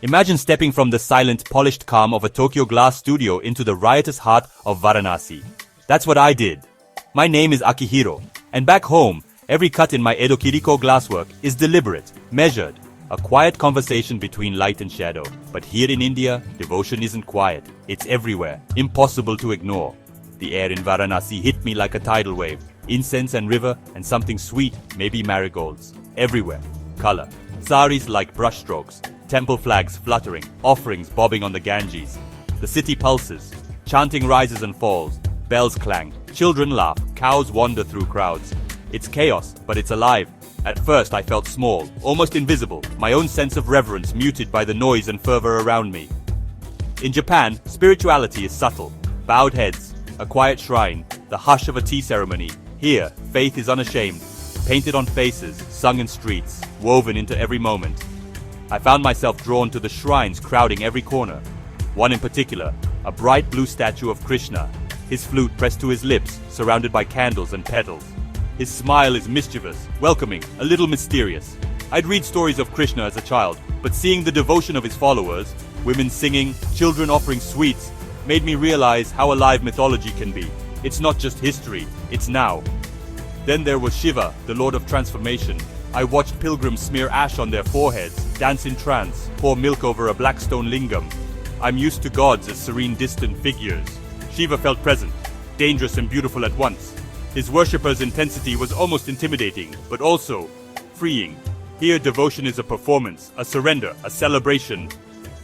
Imagine stepping from the silent, polished calm of a Tokyo glass studio into the riotous heart of Varanasi. That's what I did. My name is Akihiro, and back home, every cut in my Edo Kiriko glasswork is deliberate, measured, a quiet conversation between light and shadow. But here in India, devotion isn't quiet. It's everywhere, impossible to ignore. The air in Varanasi hit me like a tidal wave. Incense and river and something sweet, maybe marigolds. Everywhere. Color. Saris like brushstrokes. Temple flags fluttering. Offerings bobbing on the Ganges. The city pulses. Chanting rises and falls. Bells clang. Children laugh. Cows wander through crowds. It's chaos, but it's alive. At first I felt small, almost invisible, my own sense of reverence muted by the noise and fervor around me. In Japan, spirituality is subtle. Bowed heads, a quiet shrine, the hush of a tea ceremony. Here, faith is unashamed, painted on faces, sung in streets, woven into every moment. I found myself drawn to the shrines crowding every corner. One in particular, a bright blue statue of Krishna, his flute pressed to his lips, surrounded by candles and petals. His smile is mischievous, welcoming, a little mysterious. I'd read stories of Krishna as a child, but seeing the devotion of his followers, women singing, children offering sweets, made me realize how alive mythology can be. It's not just history, it's now. Then there was Shiva, the Lord of Transformation. I watched pilgrims smear ash on their foreheads, dance in trance, pour milk over a black stone lingam. I'm used to gods as serene, distant figures. Shiva felt present, dangerous and beautiful at once. His worshippers' intensity was almost intimidating, but also freeing. Here, devotion is a performance, a surrender, a celebration.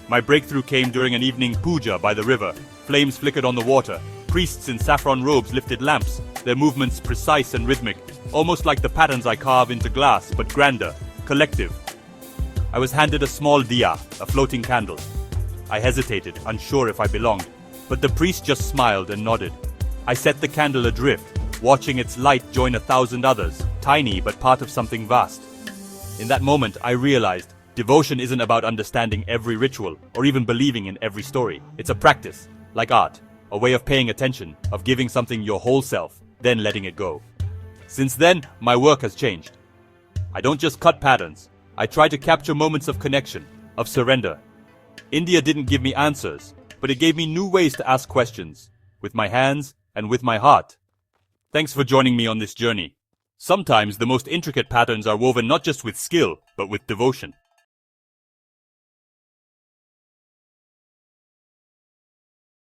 My breakthrough came during an evening puja by the river. Flames flickered on the water. Priests in saffron robes lifted lamps, their movements precise and rhythmic, almost like the patterns I carve into glass, but grander, collective. I was handed a small diya, a floating candle. I hesitated, unsure if I belonged, but the priest just smiled and nodded. I set the candle adrift, watching its light join 1,000 others, tiny but part of something vast. In that moment, I realized devotion isn't about understanding every ritual or even believing in every story. It's a practice, like art, a way of paying attention, of giving something your whole self, then letting it go. Since then, my work has changed. I don't just cut patterns. I try to capture moments of connection, of surrender. India didn't give me answers, but it gave me new ways to ask questions, with my hands and with my heart. Thanks for joining me on this journey. Sometimes the most intricate patterns are woven not just with skill, but with devotion.